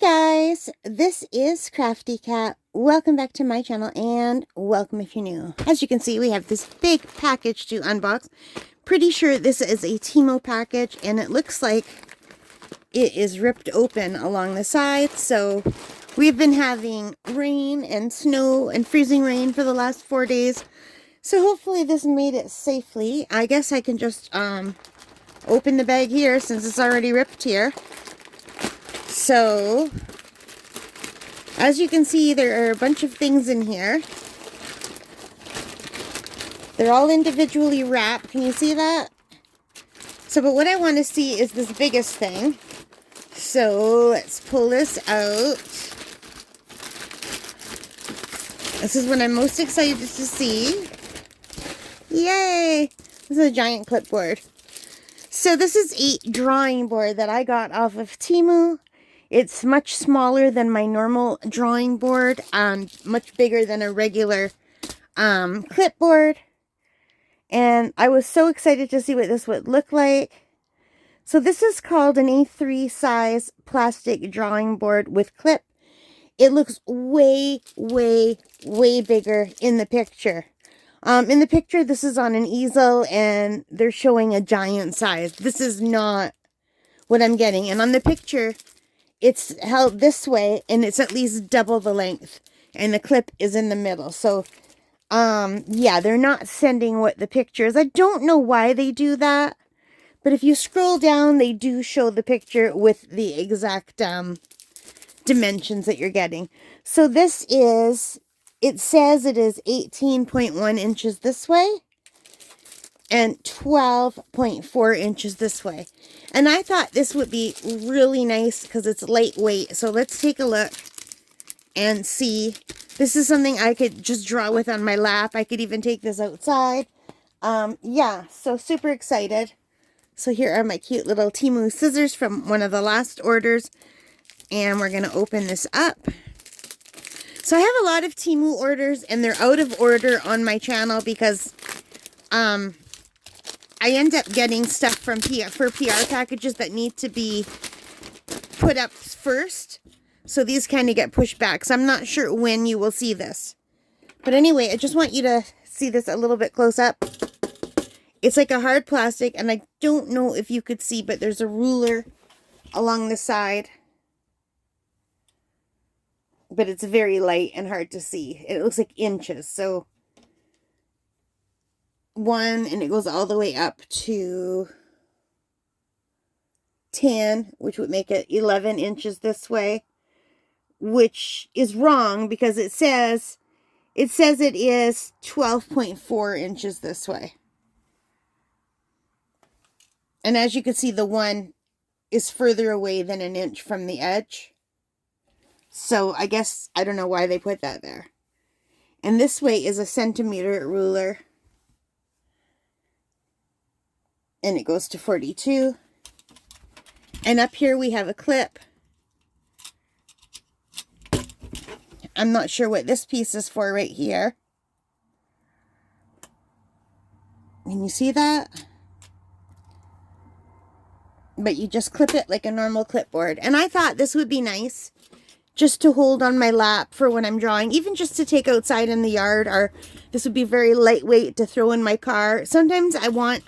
Guys, this is Crafty Cat. Welcome back to my channel and welcome if you're new. As you can see, we have this big package to unbox. Pretty sure this is a Temu package and it looks like it is ripped open along the side. So we've been having rain and snow and freezing rain for the last 4 days. So hopefully this made it safely. I guess I can just open the bag here since it's already ripped here. So, as you can see, there are a bunch of things in here. They're all individually wrapped. Can you see that? So, but what I want to see is this biggest thing. So, let's pull this out. This is what I'm most excited to see. Yay! This is a giant clipboard. So, this is a drawing board that I got off of Temu. It's much smaller than my normal drawing board, much bigger than a regular clipboard. And I was so excited to see what this would look like. So this is called an A3 size plastic drawing board with clip. It looks way, way, way bigger in the picture. In the picture, this is on an easel and they're showing a giant size. This is not what I'm getting. And on the picture, it's held this way and it's at least double the length and the clip is in the middle. So, yeah, they're not sending what the picture is. I don't know why they do that, but if you scroll down, they do show the picture with the exact, dimensions that you're getting. So this is, it says it is 18.1 inches this way and 12.4 inches this way. And I thought this would be really nice because it's lightweight. So let's take a look and see. This is something I could just draw with on my lap. I could even take this outside. Yeah, so super excited. So here are my cute little Temu scissors from one of the last orders. And we're going to open this up. So I have a lot of Temu orders and they're out of order on my channel because I end up getting stuff from PR packages that need to be put up first. So these kind of get pushed back. So I'm not sure when you will see this. But anyway, I just want you to see this a little bit close up. It's like a hard plastic. And I don't know if you could see, but there's a ruler along the side. But it's very light and hard to see. It looks like inches. So 1 and it goes all the way up to 10, which would make it 11 inches this way, which is wrong because it says it is 12.4 inches this way. And as you can see, the 1 is further away than an inch from the edge. So I guess I don't know why they put that there. And this way is a centimeter ruler. And it goes to 42. And up here we have a clip. I'm not sure what this piece is for right here. Can you see that? But you just clip it like a normal clipboard. And I thought this would be nice just to hold on my lap for when I'm drawing, even just to take outside in the yard, or this would be very lightweight to throw in my car. Sometimes I want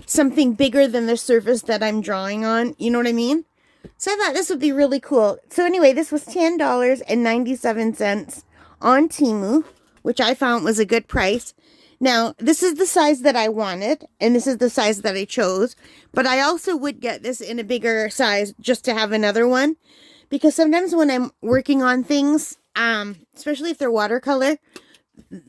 something bigger than the surface that I'm drawing on. You know what I mean? So I thought this would be really cool. So anyway, this was $10.97 on Temu, which I found was a good price. Now, this is the size that I wanted, and this is the size that I chose. But I also would get this in a bigger size just to have another one. Because sometimes when I'm working on things, especially if they're watercolor,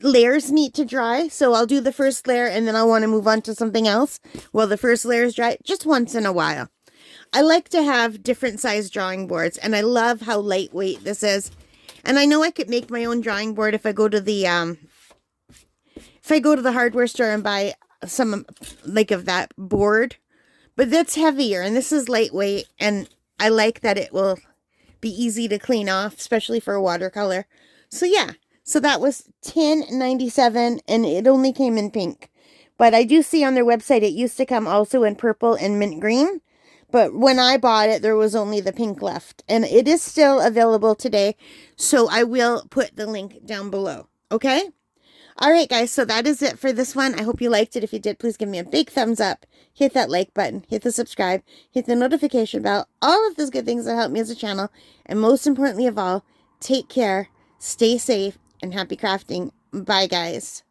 layers need to dry. So I'll do the first layer and then I'll want to move on to something else while the first layer is dry, just once in a while. I like to have different size drawing boards and I love how lightweight this is. And I know I could make my own drawing board if I go to the hardware store and buy some like of that board. But that's heavier and this is lightweight and I like that it will be easy to clean off, especially for a watercolor. So yeah. So that was $10.97 and it only came in pink. But I do see on their website it used to come also in purple and mint green. But when I bought it, there was only the pink left. And it is still available today. So I will put the link down below. Okay? All right, guys. So that is it for this one. I hope you liked it. If you did, please give me a big thumbs up. Hit that like button. Hit the subscribe. Hit the notification bell. All of those good things that help me as a channel. And most importantly of all, take care, stay safe, and happy crafting. Bye, guys.